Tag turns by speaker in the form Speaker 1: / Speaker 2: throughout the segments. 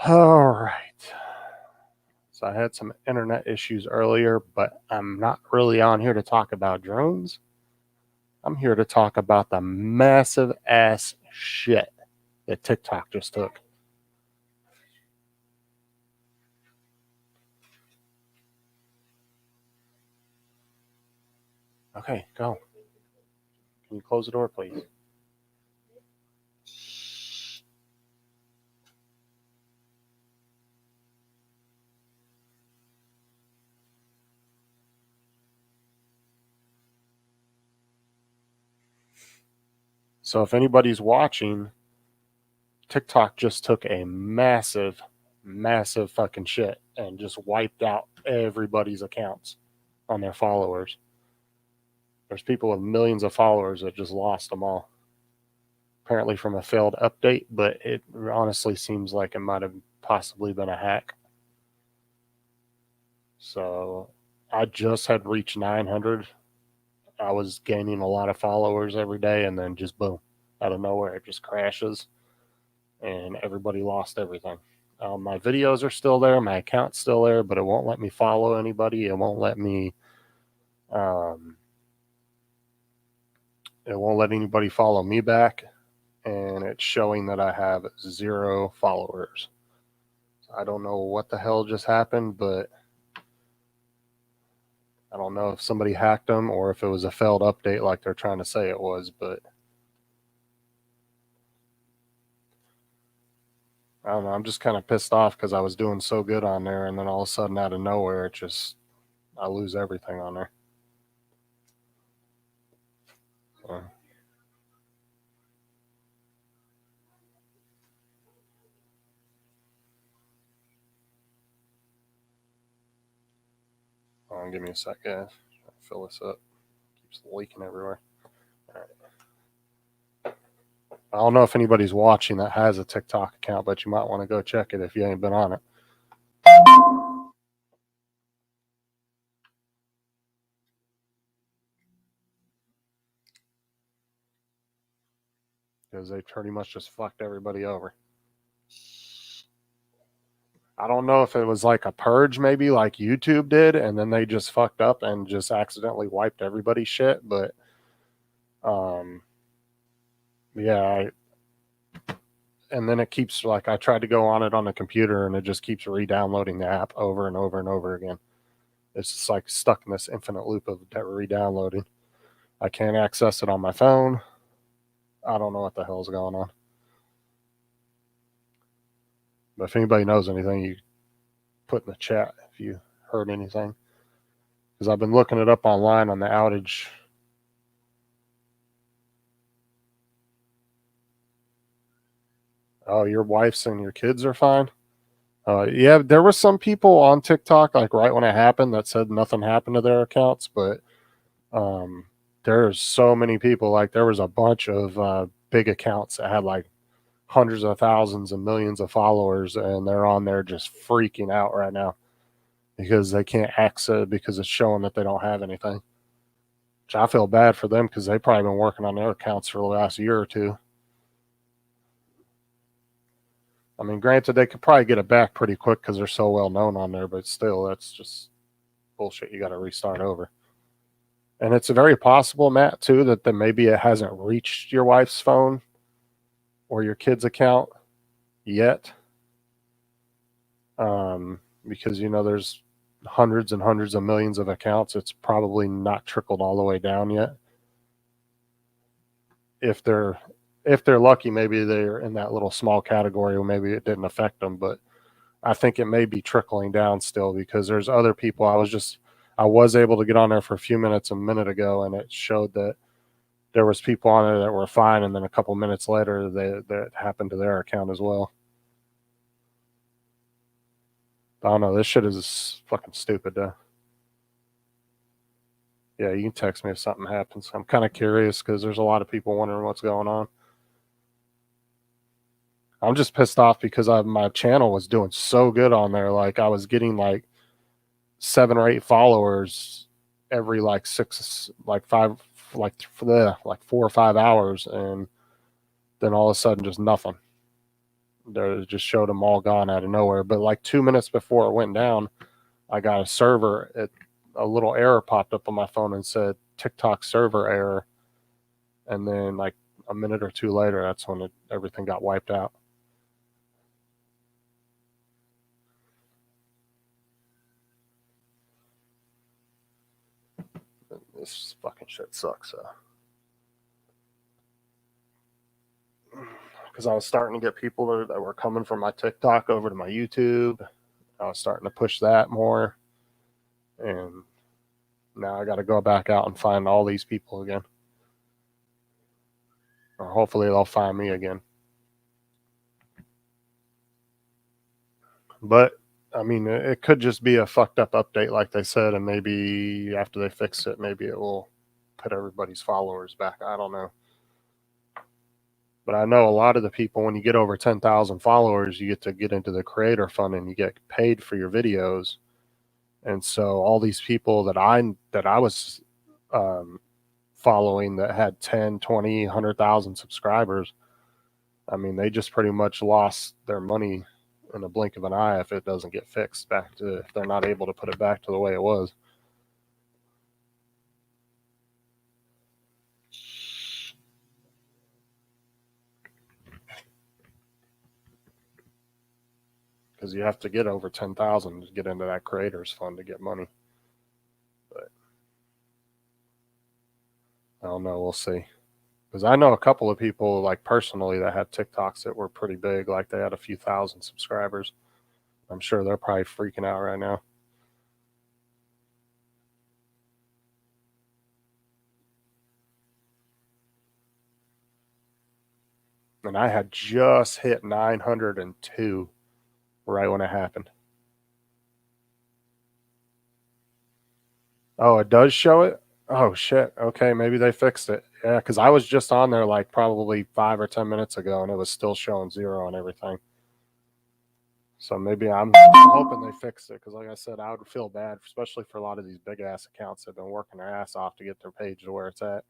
Speaker 1: All right. So I had some internet issues earlier, but I'm not really on here to talk about drones. I'm here to talk about the massive ass shit that TikTok just took. Okay, go. Can you close the door, please? So if anybody's watching, TikTok just took a massive, massive fucking shit and just wiped out everybody's accounts on their followers. There's people with millions of followers that just lost them all. Apparently from a failed update, but it honestly seems like it might have possibly been a hack. So I just had reached 900. I was gaining a lot of followers every day, and then just boom, out of nowhere, it just crashes, and everybody lost everything. My videos are still there, my account's still there, but it won't let me follow anybody. Um, it won't let anybody follow me back, and it's showing that I have 0 followers. I don't know what the hell just happened, but I don't know if somebody hacked them or if it was a failed update like they're trying to say it was, but I don't know. I'm just kind of pissed off because I was doing so good on there, and then all of a sudden, out of nowhere, I lose everything on there. So, hold on, give me a sec, guys. Fill this up. Keeps leaking everywhere. All right. I don't know if anybody's watching that has a TikTok account, but you might want to go check it if you ain't been on it. Because they pretty much just fucked everybody over. I don't know if it was like a purge, maybe like YouTube did, and then they just fucked up and just accidentally wiped everybody's shit. But um, yeah, and then it keeps like I tried to go on it on the computer, and it just keeps re-downloading the app over and over and over again. It's just like stuck in this infinite loop of re-downloading. I can't access it on my phone. I don't know what the hell's going on. But if anybody knows anything, you put in the chat if you heard anything. Because I've been looking it up online on the outage. Oh, your wife's and your kids are fine? Yeah, there were some people on TikTok, like right when it happened, that said nothing happened to their accounts, but um, there's so many people. Like there was a bunch of big accounts that had like hundreds of thousands and millions of followers, and they're on there just freaking out right now because they can't access it because it's showing that they don't have anything. Which I feel bad for them because they've probably been working on their accounts for the last year or two. I mean, granted, they could probably get it back pretty quick because they're so well known on there, but still, that's just bullshit. You got to restart over. And it's very possible, Matt, too, that maybe it hasn't reached your wife's phone or your kid's account yet. Because, there's hundreds and hundreds of millions of accounts. It's probably not trickled all the way down yet. If they're lucky, maybe they're in that little small category, or maybe it didn't affect them. But I think it may be trickling down still because there's other people. I was able to get on there for a few minutes a minute ago, and it showed that there was people on there that were fine, and then a couple minutes later, that happened to their account as well. I don't know. This shit is fucking stupid, though. Yeah, you can text me if something happens. I'm kind of curious because there's a lot of people wondering what's going on. I'm just pissed off because my channel was doing so good on there. Like I was getting like 7 or 8 followers every like 6, like 5, like 4 or 5 hours, and then all of a sudden just nothing. They just showed them all gone out of nowhere. But like 2 minutes before it went down, I got a server. A little error popped up on my phone and said TikTok server error. And then like a minute or two later, that's when everything got wiped out. This fucking shit sucks. Because I was starting to get people that were coming from my TikTok over to my YouTube. I was starting to push that more. And now I got to go back out and find all these people again. Or hopefully they'll find me again. But I mean, it could just be a fucked up update, like they said, and maybe after they fix it, maybe it will put everybody's followers back. I don't know. But I know a lot of the people, when you get over 10,000 followers, you get to get into the creator fund and you get paid for your videos. And so all these people that I was following that had 10, 20, 100,000 subscribers, I mean, they just pretty much lost their money in a blink of an eye if it doesn't get fixed back to, if they're not able to put it back to the way it was. Because you have to get over 10,000 to get into that creators fund to get money. But I don't know. We'll see. Because I know a couple of people, like personally, that had TikToks that were pretty big. Like they had a few thousand subscribers. I'm sure they're probably freaking out right now. And I had just hit 902 right when it happened. Oh, it does show it? Oh, shit. Okay, maybe they fixed it. Yeah, because I was just on there like probably 5 or 10 minutes ago and it was still showing 0 and everything. So maybe I'm hoping they fixed it because, like I said, I would feel bad, especially for a lot of these big ass accounts that have been working their ass off to get their page to where it's at.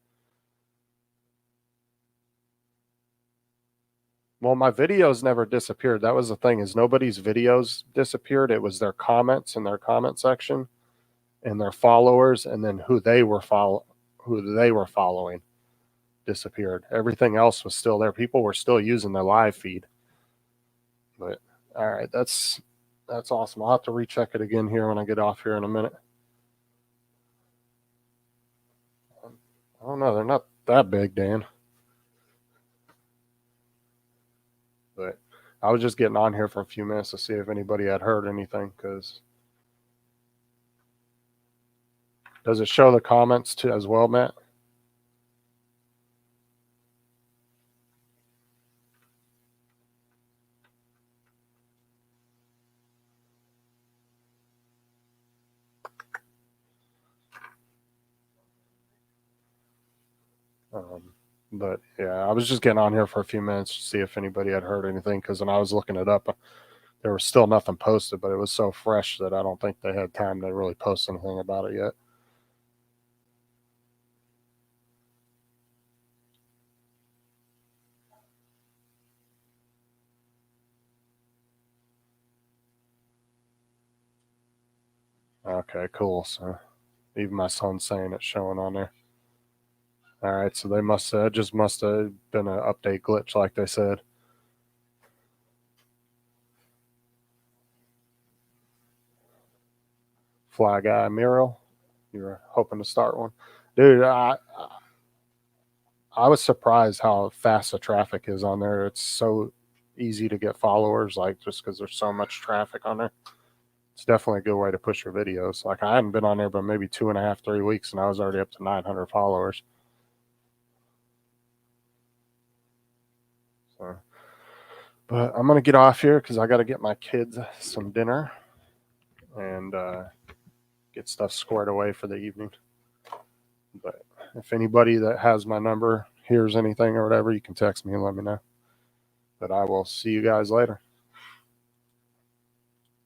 Speaker 1: Well, my videos never disappeared. That was the thing, is nobody's videos disappeared. It was their comments in their comment section and their followers, and then who they were following disappeared. Everything else was still there. People were still using their live feed. But all right, that's awesome. I'll have to recheck it again here when I get off here in a minute. I don't know. They're not that big, Dan. But I was just getting on here for a few minutes to see if anybody had heard anything. Because does it show the comments too as well, Matt? But yeah, I was just getting on here for a few minutes to see if anybody had heard anything. Because when I was looking it up, there was still nothing posted, but it was so fresh that I don't think they had time to really post anything about it yet. Okay, cool. So even my son's saying it's showing on there. All right, so they must have just must have been an update glitch, like they said. Fly guy mural, you were hoping to start one, dude. I was surprised how fast the traffic is on there. It's so easy to get followers, like just because there's so much traffic on there. It's definitely a good way to push your videos. Like I hadn't been on there but maybe 2.5, 3 weeks, and I was already up to 900 followers. So, but I'm gonna get off here because I got to get my kids some dinner and get stuff squared away for the evening. But if anybody that has my number hears anything or whatever, you can text me and let me know. But I will see you guys later.